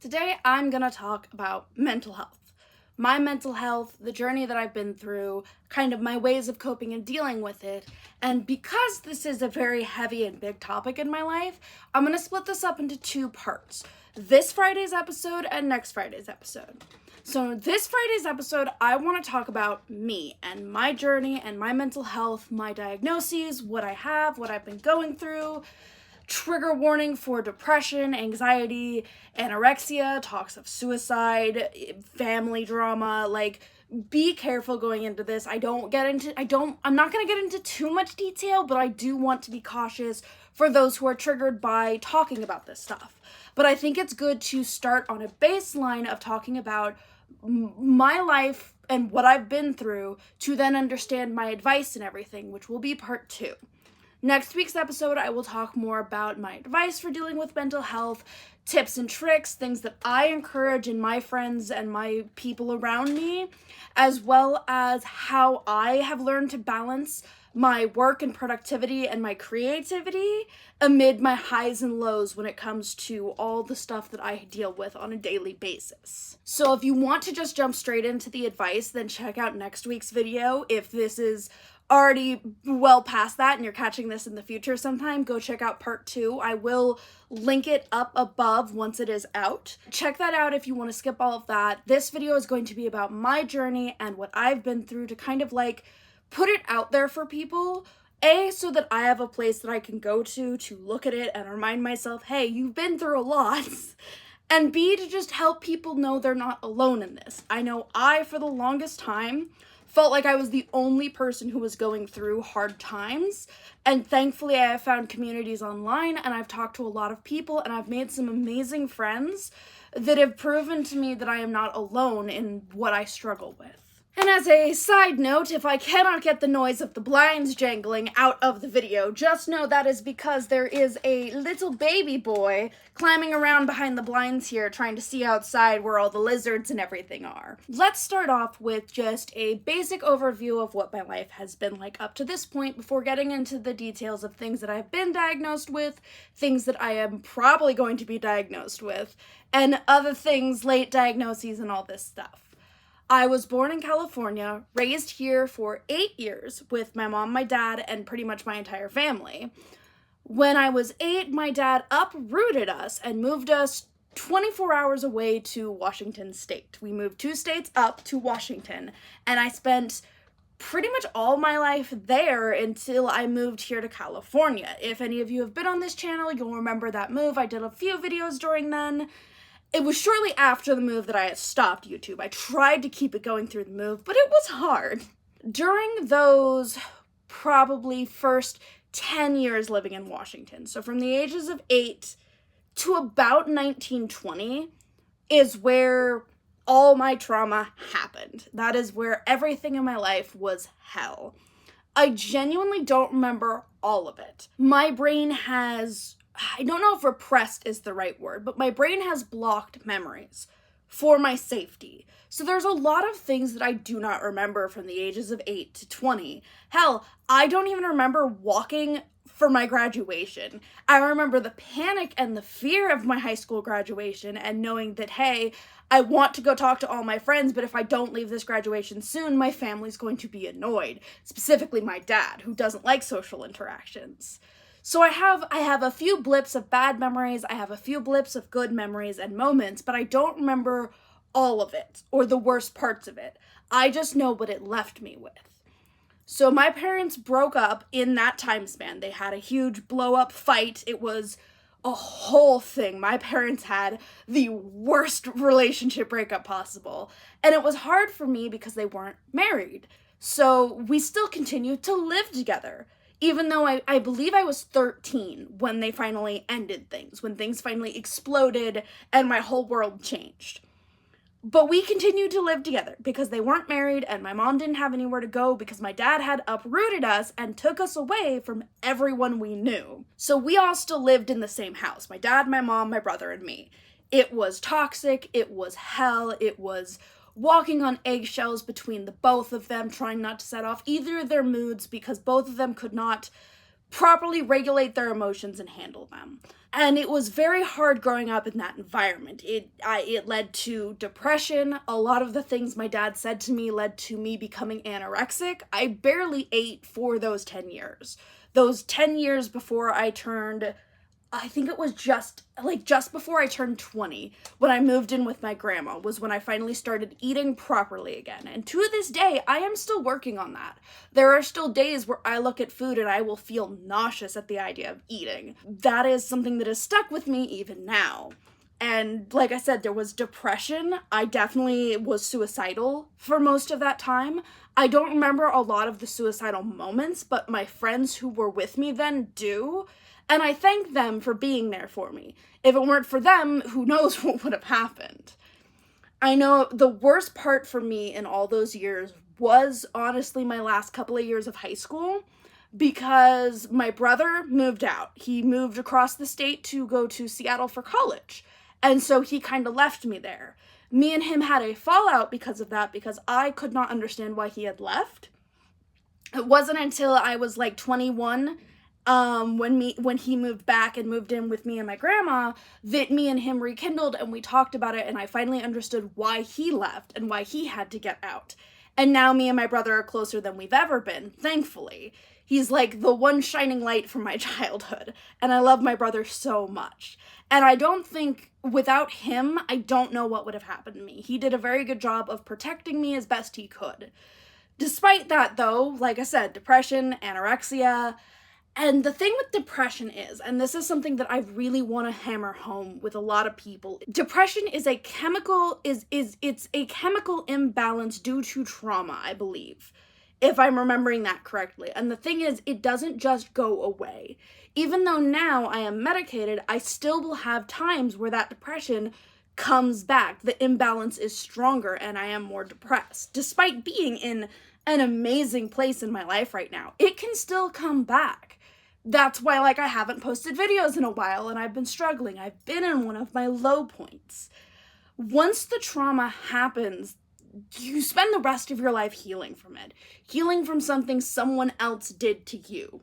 Today I'm gonna talk about mental health. My mental health, the journey that I've been through, kind of my ways of coping and dealing with it. And because this is a very heavy and big topic in my life, I'm gonna split this up into two parts. This Friday's episode and next Friday's episode. So this Friday's episode, I want to talk about me and my journey and my mental health, my diagnoses, what I have, what I've been going through, trigger warning for depression, anxiety, anorexia, talks of suicide, family drama. Like, be careful going into this. I'm not going to get into too much detail, but I do want to be cautious for those who are triggered by talking about this stuff. But I think it's good to start on a baseline of talking about my life and what I've been through to then understand my advice and everything, which will be part 2. Next week's episode, I will talk more about my advice for dealing with mental health, tips and tricks, things that I encourage in my friends and my people around me, as well as how I have learned to balance my work and productivity and my creativity amid my highs and lows when it comes to all the stuff that I deal with on a daily basis. So if you want to just jump straight into the advice, then check out next week's video. If this is already well past that and you're catching this in the future sometime, go check out part 2. I will link it up above once it is out. Check that out if you want to skip all of that. This video is going to be about my journey and what I've been through to kind of like put it out there for people. A, so that I have a place that I can go to look at it and remind myself, hey, you've been through a lot. And B, to just help people know they're not alone in this. I know I, for the longest time, felt like I was the only person who was going through hard times, and thankfully I have found communities online and I've talked to a lot of people and I've made some amazing friends that have proven to me that I am not alone in what I struggle with. And as a side note, if I cannot get the noise of the blinds jangling out of the video, just know that is because there is a little baby boy climbing around behind the blinds here trying to see outside where all the lizards and everything are. Let's start off with just a basic overview of what my life has been like up to this point before getting into the details of things that I've been diagnosed with, things that I am probably going to be diagnosed with, and other things, late diagnoses and all this stuff. I was born in California, raised here for 8 years with my mom, my dad, and pretty much my entire family. When I was 8, my dad uprooted us and moved us 24 hours away to Washington State. We moved 2 states up to Washington, and I spent pretty much all my life there until I moved here to California. If any of you have been on this channel, you'll remember that move. I did a few videos during then. It was shortly after the move that I had stopped YouTube. I tried to keep it going through the move, but it was hard. During those probably first 10 years living in Washington, so from the ages of 8 to about 19, 20, is where all my trauma happened. That is where everything in my life was hell. I genuinely don't remember all of it. My brain has, I don't know if repressed is the right word, but my brain has blocked memories for my safety. So there's a lot of things that I do not remember from the ages of 8 to 20. Hell, I don't even remember walking for my graduation. I remember the panic and the fear of my high school graduation and knowing that, hey, I want to go talk to all my friends, but if I don't leave this graduation soon, my family's going to be annoyed. Specifically my dad, who doesn't like social interactions. So I have a few blips of bad memories, I have a few blips of good memories and moments, but I don't remember all of it, or the worst parts of it. I just know what it left me with. So my parents broke up in that time span. They had a huge blow-up fight. It was a whole thing. My parents had the worst relationship breakup possible. And it was hard for me because they weren't married. So we still continued to live together. Even though I believe I was 13 when they finally ended things, when things finally exploded and my whole world changed. But we continued to live together because they weren't married and my mom didn't have anywhere to go because my dad had uprooted us and took us away from everyone we knew. So we all still lived in the same house. My dad, my mom, my brother, and me. It was toxic. It was hell. It was walking on eggshells between the both of them, trying not to set off either of their moods because both of them could not properly regulate their emotions and handle them. And it was very hard growing up in that environment. It led to depression. A lot of the things my dad said to me led to me becoming anorexic. I barely ate for those 10 years. Those 10 years before I turned, I think it was just before I turned 20, when I moved in with my grandma, was when I finally started eating properly again. And to this day, I am still working on that. There are still days where I look at food and I will feel nauseous at the idea of eating. That is something that has stuck with me even now. And like I said, there was depression. I definitely was suicidal for most of that time. I don't remember a lot of the suicidal moments, but my friends who were with me then do. And I thank them for being there for me. If it weren't for them, who knows what would have happened. I know the worst part for me in all those years was honestly my last couple of years of high school, because my brother moved out. He moved across the state to go to Seattle for college. And so he kind of left me there. Me and him had a fallout because of that, because I could not understand why he had left. It wasn't until I was like 21, when he moved back and moved in with me and my grandma, that me and him rekindled and we talked about it, and I finally understood why he left and why he had to get out. And now me and my brother are closer than we've ever been, thankfully. He's like the one shining light from my childhood, and I love my brother so much. And I don't think, without him, I don't know what would have happened to me. He did a very good job of protecting me as best he could. Despite that, though, like I said, depression, anorexia. And the thing with depression is, and this is something that I really want to hammer home with a lot of people, depression is a chemical, it's a chemical imbalance due to trauma, I believe, if I'm remembering that correctly. And the thing is, it doesn't just go away. Even though now I am medicated, I still will have times where that depression comes back. The imbalance is stronger and I am more depressed. Despite being in an amazing place in my life right now, it can still come back. That's why, like, I haven't posted videos in a while and I've been struggling. I've been in one of my low points. Once the trauma happens, you spend the rest of your life healing from it. Healing from something someone else did to you.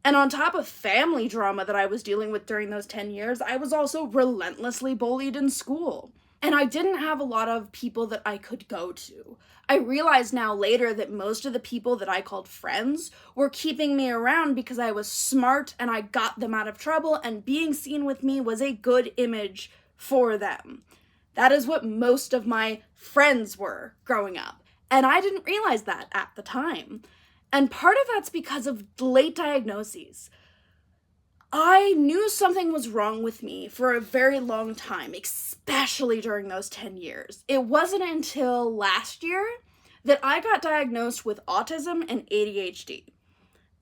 And on top of family drama that I was dealing with during those 10 years, I was also relentlessly bullied in school. And I didn't have a lot of people that I could go to. I realize now later that most of the people that I called friends were keeping me around because I was smart and I got them out of trouble, and being seen with me was a good image for them. That is what most of my friends were growing up. And I didn't realize that at the time. And part of that's because of late diagnoses. I knew something was wrong with me for a very long time, especially during those 10 years. It wasn't until last year that I got diagnosed with autism and ADHD.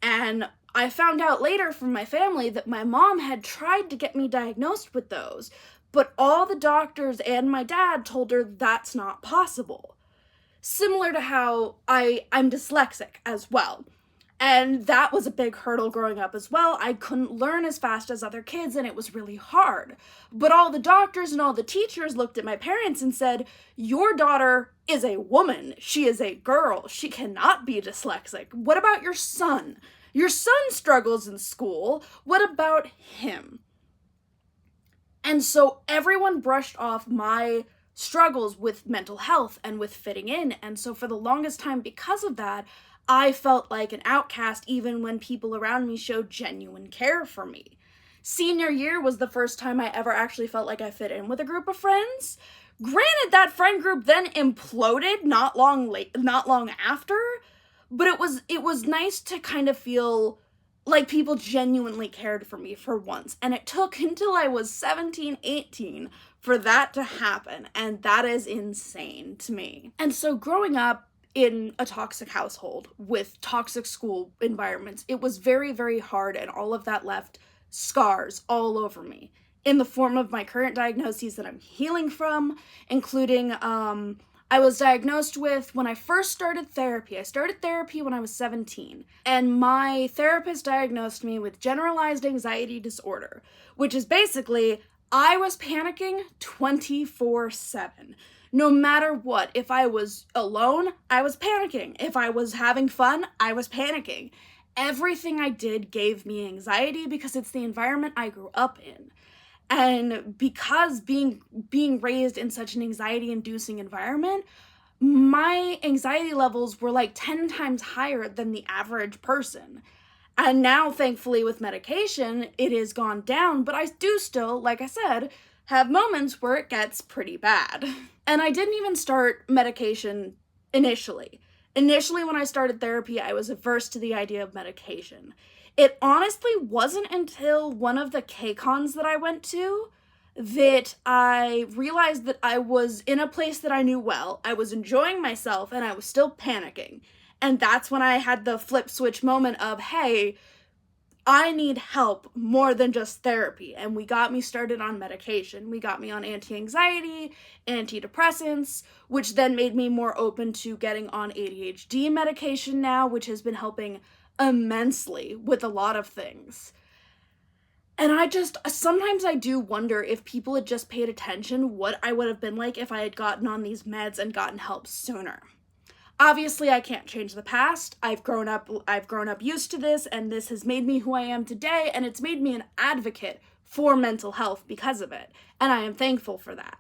And I found out later from my family that my mom had tried to get me diagnosed with those, but all the doctors and my dad told her that's not possible. Similar to how I'm dyslexic as well. And that was a big hurdle growing up as well. I couldn't learn as fast as other kids, and it was really hard. But all the doctors and all the teachers looked at my parents and said, your daughter is a woman. She is a girl. She cannot be dyslexic. What about your son? Your son struggles in school. What about him? And so everyone brushed off my struggles with mental health and with fitting in. And so for the longest time, because of that, I felt like an outcast even when people around me showed genuine care for me. Senior year was the first time I ever actually felt like I fit in with a group of friends. Granted, that friend group then imploded not long after, but it was nice to kind of feel like people genuinely cared for me for once. And it took until I was 17, 18 for that to happen, and that is insane to me. And so growing up in a toxic household with toxic school environments, it was very, very hard, and all of that left scars all over me in the form of my current diagnoses that I'm healing from, including I was diagnosed with when I first started therapy. I started therapy when I was 17, and my therapist diagnosed me with generalized anxiety disorder, which is basically I was panicking 24/7. No matter what, if I was alone, I was panicking. If I was having fun, I was panicking. everything I did gave me anxiety because it's the environment I grew up in. And because being raised in such an anxiety-inducing environment, my anxiety levels were like 10 times higher than the average person. And now, thankfully, with medication, it has gone down, but I do still, like I said, have moments where it gets pretty bad. And I didn't even start medication initially. Initially, when I started therapy, I was averse to the idea of medication. It honestly wasn't until one of the K-Cons that I went to that I realized that I was in a place that I knew well, I was enjoying myself, and I was still panicking. And that's when I had the flip switch moment of, hey, I need help more than just therapy. And we got me started on medication. We got me on anti-anxiety, antidepressants, which then made me more open to getting on ADHD medication now, which has been helping immensely with a lot of things. And sometimes I do wonder if people had just paid attention, what I would have been like if I had gotten on these meds and gotten help sooner. Obviously, I can't change the past. I've grown up used to this, and this has made me who I am today, and it's made me an advocate for mental health because of it, and I am thankful for that.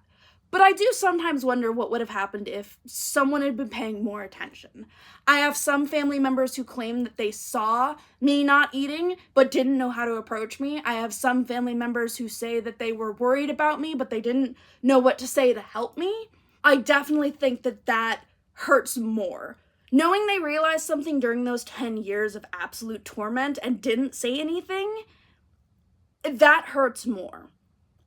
But I do sometimes wonder what would have happened if someone had been paying more attention. I have some family members who claim that they saw me not eating, but didn't know how to approach me. I have some family members who say that they were worried about me, but they didn't know what to say to help me. I definitely think that hurts more. Knowing they realized something during those 10 years of absolute torment and didn't say anything, that hurts more.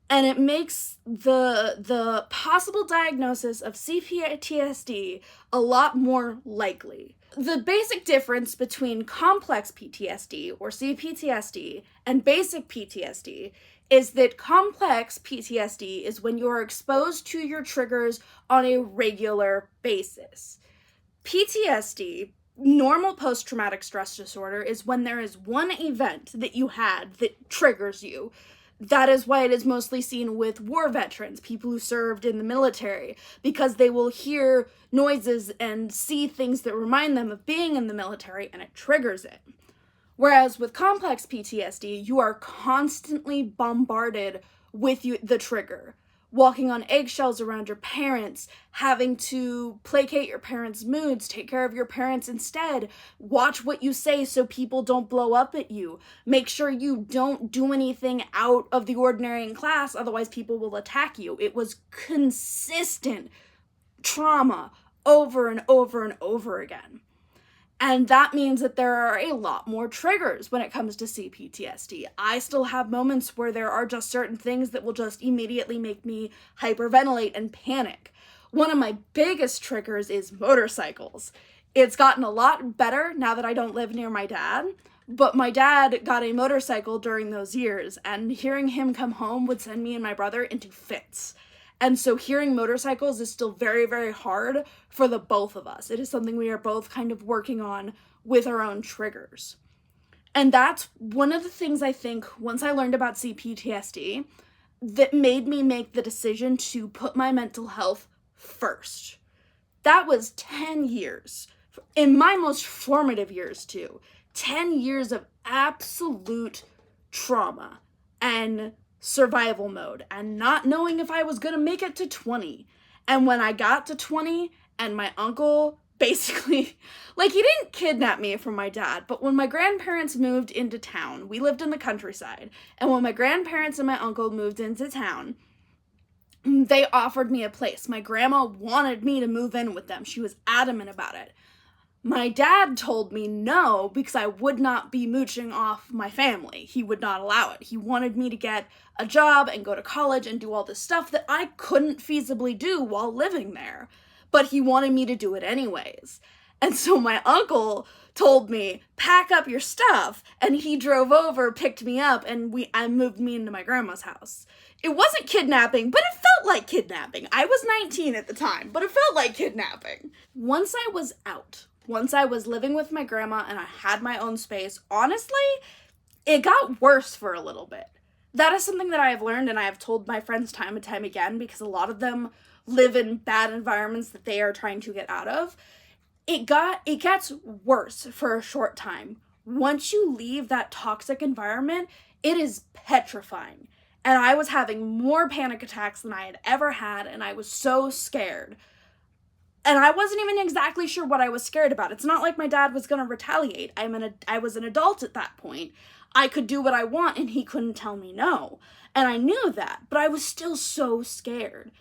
And it makes the possible diagnosis of CPTSD a lot more likely. The basic difference between complex PTSD, or CPTSD, and basic PTSD is that complex PTSD is when you're exposed to your triggers on a regular basis. PTSD, normal post-traumatic stress disorder, is when there is one event that you had that triggers you. That is why it is mostly seen with war veterans, people who served in the military, because they will hear noises and see things that remind them of being in the military, and it triggers it. Whereas with complex PTSD, you are constantly bombarded with the trigger. Walking on eggshells around your parents, having to placate your parents' moods, take care of your parents instead, watch what you say so people don't blow up at you, make sure you don't do anything out of the ordinary in class, otherwise people will attack you. It was consistent trauma over and over and over again. And that means that there are a lot more triggers when it comes to CPTSD. I still have moments where there are just certain things that will just immediately make me hyperventilate and panic. One of my biggest triggers is motorcycles. It's gotten a lot better now that I don't live near my dad, but my dad got a motorcycle during those years, and hearing him come home would send me and my brother into fits. And so hearing motorcycles is still very, very hard for the both of us. It is something we are both kind of working on with our own triggers. And that's one of the things I think, once I learned about CPTSD, that made me make the decision to put my mental health first. That was 10 years. In my most formative years, too. 10 years of absolute trauma and survival mode and not knowing if I was gonna make it to 20. And when I got to 20 and my uncle basically, he didn't kidnap me from my dad, but when my grandparents moved into town, we lived in the countryside, and when my grandparents and my uncle moved into town, they offered me a place. My grandma wanted me to move in with them. She was adamant about it. My dad told me no because I would not be mooching off my family. He would not allow it. He wanted me to get a job and go to college and do all this stuff that I couldn't feasibly do while living there. But he wanted me to do it anyways. And so my uncle told me, pack up your stuff, and he drove over, picked me up, and I moved me into my grandma's house. It wasn't kidnapping, but it felt like kidnapping. I was 19 at the time, but it felt like kidnapping. Once I was out, once I was living with my grandma and I had my own space, honestly, it got worse for a little bit. That is something that I have learned, and I have told my friends time and time again, because a lot of them live in bad environments that they are trying to get out of. It gets worse for a short time. once you leave that toxic environment, it is petrifying. And I was having more panic attacks than I had ever had, and I was so scared. And I wasn't even exactly sure what I was scared about. It's not like my dad was going to retaliate. I was an adult at that point. I could do what I want, and he couldn't tell me no. And I knew that, but I was still so scared.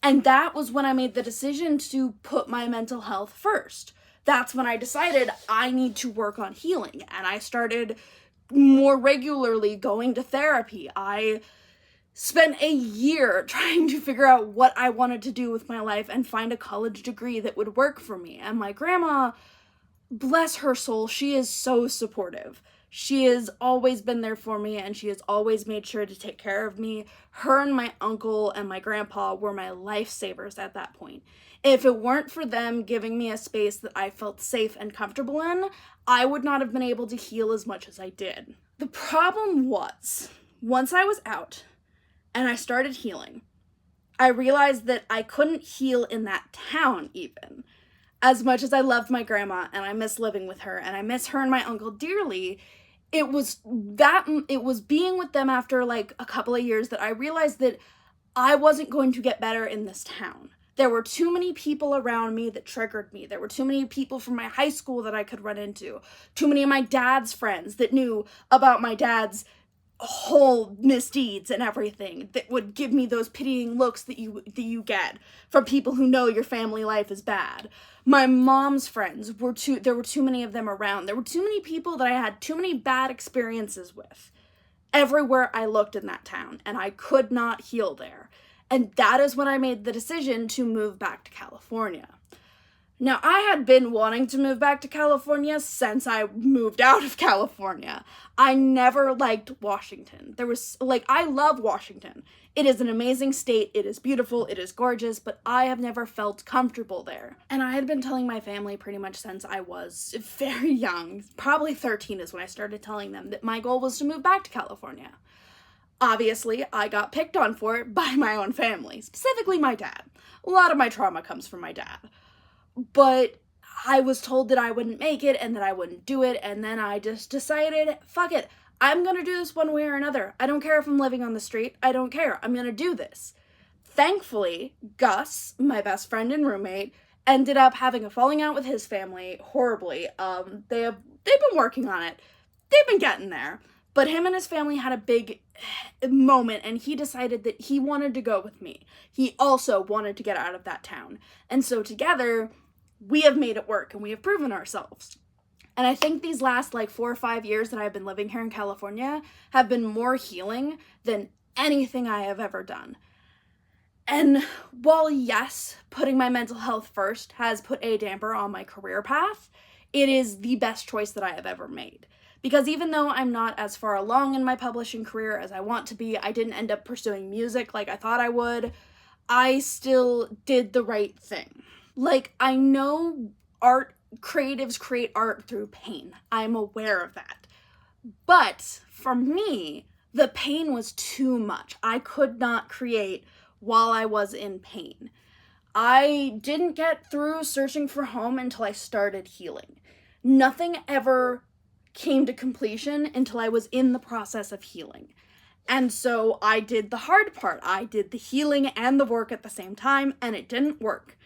And that was when I made the decision to put my mental health first. That's when I decided I need to work on healing. And I started more regularly going to therapy. I spent a year trying to figure out what I wanted to do with my life and find a college degree that would work for me. And my grandma, bless her soul, she is so supportive. She has always been there for me, and she has always made sure to take care of me. Her and my uncle and my grandpa were my lifesavers at that point. If it weren't for them giving me a space that I felt safe and comfortable in, I would not have been able to heal as much as I did. The problem was, once I was out and I started healing, I realized that I couldn't heal in that town even. As much as I loved my grandma and I miss living with her and I miss her and my uncle dearly, it was being with them after like a couple of years that I realized that I wasn't going to get better in this town. There were too many people around me that triggered me. There were too many people from my high school that I could run into. Too many of my dad's friends that knew about my dad's whole misdeeds and everything, that would give me those pitying looks that you get from people who know your family life is bad. My mom's friends there were too many of them around. There were too many people that I had too many bad experiences with everywhere I looked in that town, and I could not heal there. And that is when I made the decision to move back to California. Now, I had been wanting to move back to California since I moved out of California. I never liked Washington. I love Washington. It is an amazing state. It is beautiful. It is gorgeous, but I have never felt comfortable there. And I had been telling my family pretty much since I was very young, probably 13 is when I started telling them that my goal was to move back to California. Obviously, I got picked on for it by my own family, specifically my dad. A lot of my trauma comes from my dad. But I was told that I wouldn't make it and that I wouldn't do it, and then I just decided, fuck it, I'm gonna do this one way or another. I don't care if I'm living on the street, I don't care, I'm gonna do this. Thankfully, Gus, my best friend and roommate, ended up having a falling out with his family, horribly. They've been working on it. They've been getting there. But him and his family had a big moment, and he decided that he wanted to go with me. He also wanted to get out of that town. And so together, we have made it work, and we have proven ourselves. And I think these last 4 or 5 years that I've been living here in California have been more healing than anything I have ever done. And while, yes, putting my mental health first has put a damper on my career path, it is the best choice that I have ever made. Because even though I'm not as far along in my publishing career as I want to be, I didn't end up pursuing music like I thought I would, I still did the right thing. I know creatives create art through pain. I'm aware of that. But for me, the pain was too much. I could not create while I was in pain. I didn't get through searching for home until I started healing. Nothing ever came to completion until I was in the process of healing. And so I did the hard part. I did the healing and the work at the same time, and it didn't work.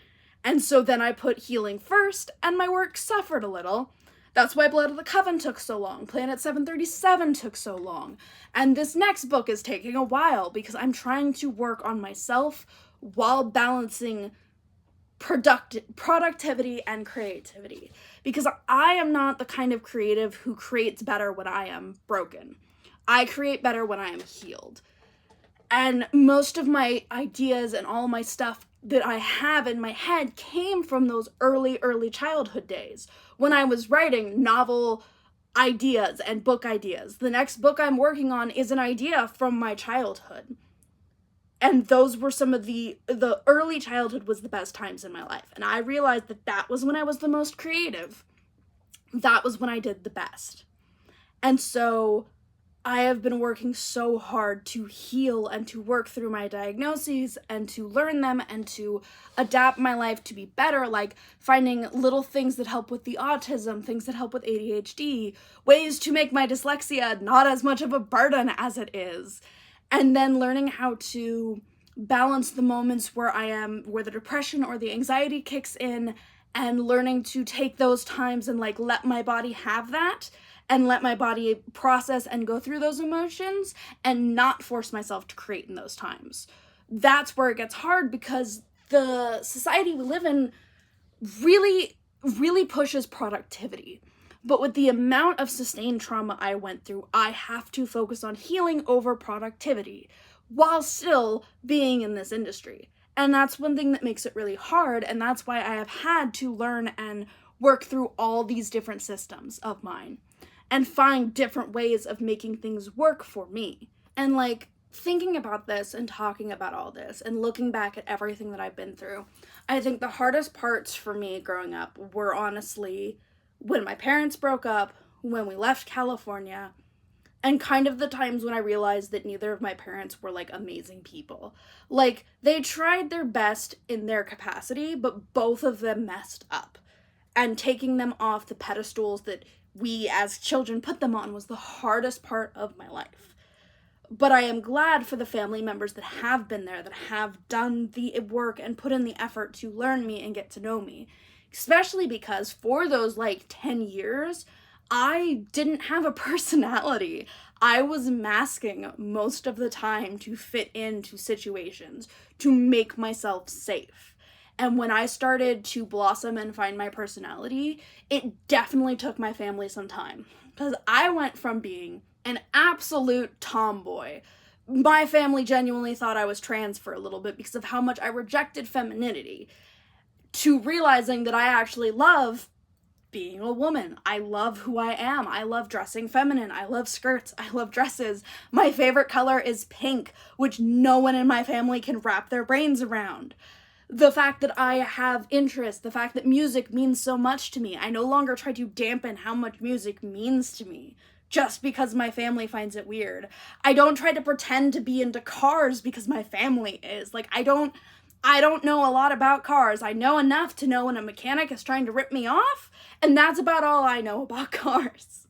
And so then I put healing first, and my work suffered a little. That's why Blood of the Coven took so long. Planet 737 took so long. And this next book is taking a while because I'm trying to work on myself while balancing productivity and creativity. Because I am not the kind of creative who creates better when I am broken. I create better when I am healed. And most of my ideas and all my stuff that I have in my head came from those early childhood days when I was writing novel ideas and book ideas. The next book I'm working on is an idea from my childhood. And those were some of the early childhood was the best times in my life. And I realized that was when I was the most creative. That was when I did the best. And so I have been working so hard to heal and to work through my diagnoses and to learn them and to adapt my life to be better, like finding little things that help with the autism, things that help with ADHD, ways to make my dyslexia not as much of a burden as it is, and then learning how to balance the moments where where the depression or the anxiety kicks in, and learning to take those times and like let my body have that and let my body process and go through those emotions and not force myself to create in those times. That's where it gets hard, because the society we live in really, really pushes productivity. But with the amount of sustained trauma I went through, I have to focus on healing over productivity while still being in this industry. And that's one thing that makes it really hard, and that's why I have had to learn and work through all these different systems of mine and find different ways of making things work for me. And like thinking about this and talking about all this and looking back at everything that I've been through, I think the hardest parts for me growing up were honestly when my parents broke up, when we left California, and kind of the times when I realized that neither of my parents were like amazing people. Like they tried their best in their capacity, but both of them messed up. And taking them off the pedestals that we as children put them on was the hardest part of my life. But I am glad for the family members that have been there, that have done the work and put in the effort to learn me and get to know me. Especially because for those like 10 years, I didn't have a personality. I was masking most of the time to fit into situations, to make myself safe. And when I started to blossom and find my personality, it definitely took my family some time. Because I went from being an absolute tomboy. My family genuinely thought I was trans for a little bit because of how much I rejected femininity, to realizing that I actually love being a woman. I love who I am. I love dressing feminine. I love skirts. I love dresses. My favorite color is pink, which no one in my family can wrap their brains around. The fact that I have interest, the fact that music means so much to me. I no longer try to dampen how much music means to me just because my family finds it weird. I don't try to pretend to be into cars because my family is. Like, I don't know a lot about cars. I know enough to know when a mechanic is trying to rip me off, and that's about all I know about cars.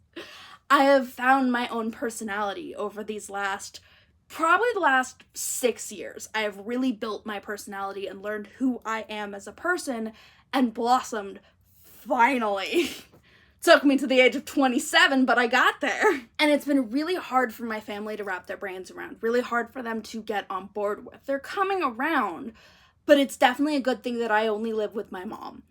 I have found my own personality over probably the last 6 years. I have really built my personality and learned who I am as a person and blossomed, finally. Took me to the age of 27, but I got there. And it's been really hard for my family to wrap their brains around, really hard for them to get on board with. They're coming around, but it's definitely a good thing that I only live with my mom.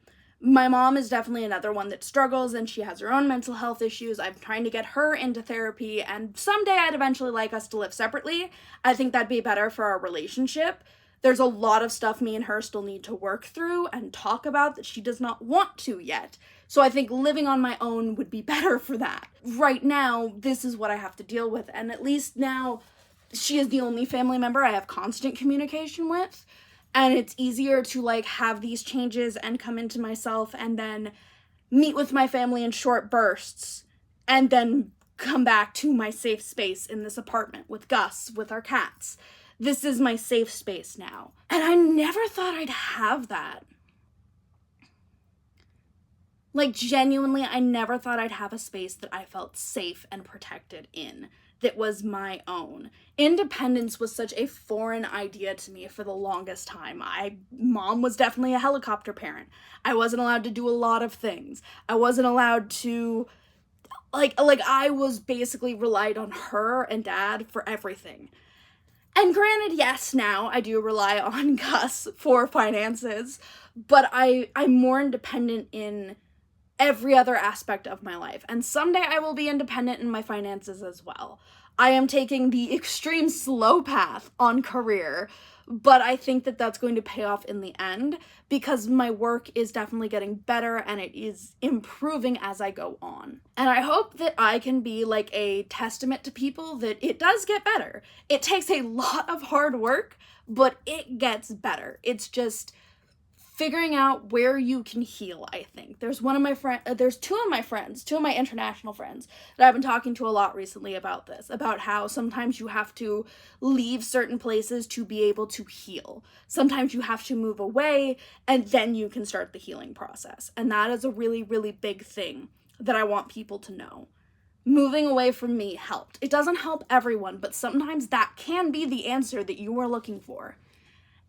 My mom is definitely another one that struggles, and she has her own mental health issues. I'm trying to get her into therapy, and someday I'd eventually like us to live separately. I think that'd be better for our relationship. There's a lot of stuff me and her still need to work through and talk about that she does not want to yet. So I think living on my own would be better for that. Right now, this is what I have to deal with, and at least now she is the only family member I have constant communication with. And it's easier to like have these changes and come into myself and then meet with my family in short bursts and then come back to my safe space in this apartment with Gus, with our cats. This is my safe space now. And I never thought I'd have that. Like, genuinely, I never thought I'd have a space that I felt safe and protected in, that was my own. Independence was such a foreign idea to me for the longest time. Mom was definitely a helicopter parent. I wasn't allowed to do a lot of things. I wasn't allowed to, I was basically relied on her and Dad for everything. And granted, yes, now I do rely on Gus for finances, but I'm more independent in every other aspect of my life. And someday I will be independent in my finances as well. I am taking the extreme slow path on career, but I think that that's going to pay off in the end because my work is definitely getting better and it is improving as I go on. And I hope that I can be like a testament to people that it does get better. It takes a lot of hard work, but it gets better. It's just figuring out where you can heal, I think. There's two of my friends, two of my international friends that I've been talking to a lot recently about this, about how sometimes you have to leave certain places to be able to heal. Sometimes you have to move away and then you can start the healing process. And that is a really, really big thing that I want people to know. Moving away from me helped. It doesn't help everyone, but sometimes that can be the answer that you are looking for.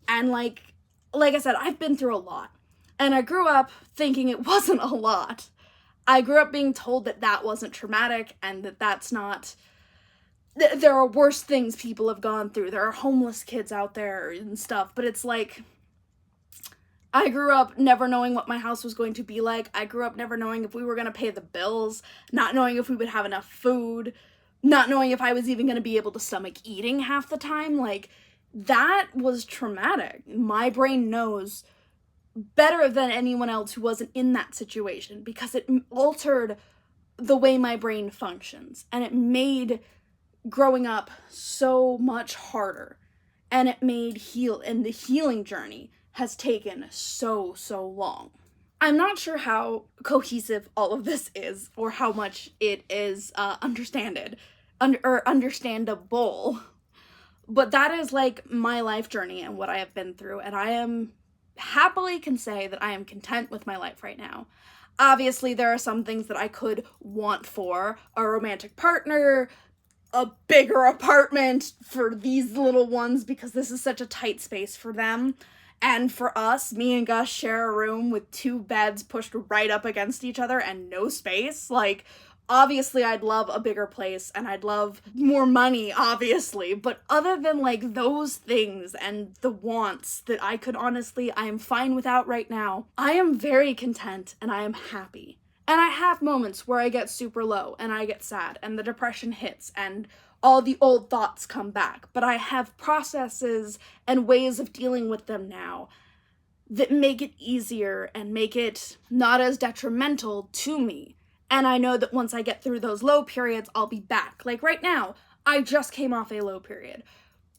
And like I said, I've been through a lot, and I grew up thinking it wasn't a lot. I grew up being told that that wasn't traumatic, and that that's not, there are worse things people have gone through. There are homeless kids out there and stuff, but it's like, I grew up never knowing what my house was going to be like. I grew up never knowing if we were going to pay the bills, not knowing if we would have enough food, not knowing if I was even going to be able to stomach eating half the time. Like, that was traumatic. My brain knows better than anyone else who wasn't in that situation, because it altered the way my brain functions, and it made growing up so much harder, and it made the healing journey has taken so long. I'm not sure how cohesive all of this is, or how much it is understandable. But that is like my life journey and what I have been through, and I am happily can say that I am content with my life right now. Obviously, there are some things that I could want for a romantic partner, a bigger apartment for these little ones, because this is such a tight space for them. And for us, me and Gus share a room with 2 beds pushed right up against each other and no space. Like, obviously, I'd love a bigger place, and I'd love more money, obviously, but other than, like, those things and the wants that I am fine without right now, I am very content, and I am happy. And I have moments where I get super low, and I get sad, and the depression hits, and all the old thoughts come back, but I have processes and ways of dealing with them now that make it easier and make it not as detrimental to me. And I know that once I get through those low periods, I'll be back. Like right now, I just came off a low period.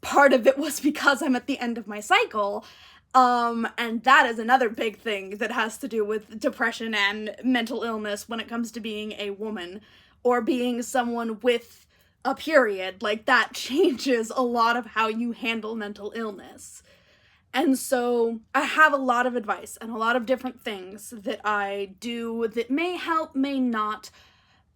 Part of it was because I'm at the end of my cycle, and that is another big thing that has to do with depression and mental illness when it comes to being a woman or being someone with a period. Like, that changes a lot of how you handle mental illness. And so I have a lot of advice and a lot of different things that I do that may help, may not,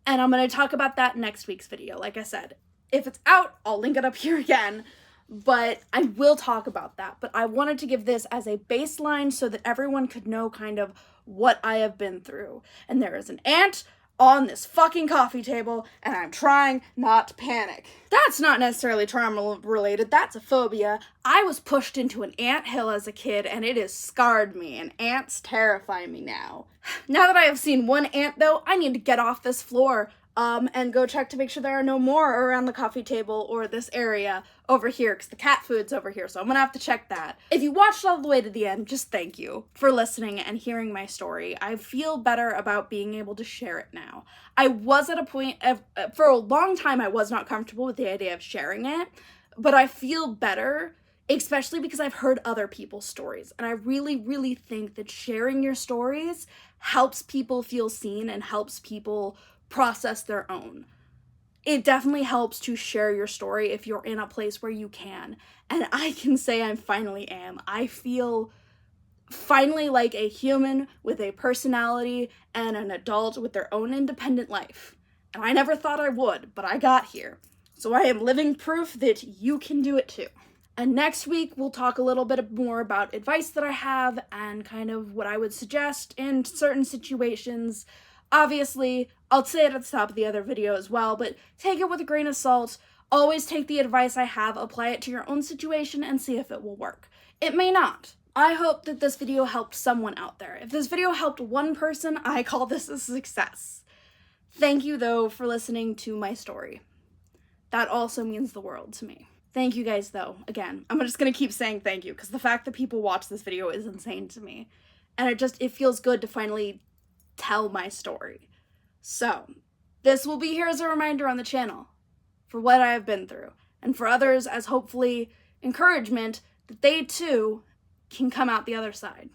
and I'm going to talk about that in next week's video. Like I said, if it's out, I'll link it up here again, but I will talk about that. But I wanted to give this as a baseline so that everyone could know kind of what I have been through. And there is an ant on this fucking coffee table, and I'm trying not to panic. That's not necessarily trauma related, that's a phobia. I was pushed into an anthill as a kid, and it has scarred me, and ants terrify me now. Now that I have seen one ant, though, I need to get off this floor and go check to make sure there are no more around the coffee table or this area over here, because the cat food's over here, so I'm gonna have to check that. If you watched all the way to the end, just thank you for listening and hearing my story. I feel better about being able to share it now. I was at a point for a long time I was not comfortable with the idea of sharing it, but I feel better, especially because I've heard other people's stories, and I really, really think that sharing your stories helps people feel seen and helps people process their own. It definitely helps to share your story if you're in a place where you can. And I can say I finally am. I feel finally like a human with a personality and an adult with their own independent life. And I never thought I would, but I got here. So I am living proof that you can do it too. And next week, we'll talk a little bit more about advice that I have and kind of what I would suggest in certain situations. Obviously, I'll say it at the top of the other video as well, but take it with a grain of salt. Always take the advice I have, apply it to your own situation, and see if it will work. It may not. I hope that this video helped someone out there. If this video helped one person, I call this a success. Thank you, though, for listening to my story. That also means the world to me. Thank you guys, though. Again, I'm just gonna keep saying thank you, because the fact that people watch this video is insane to me. And it feels good to finally tell my story. So, this will be here as a reminder on the channel for what I have been through, and for others as hopefully encouragement that they too can come out the other side.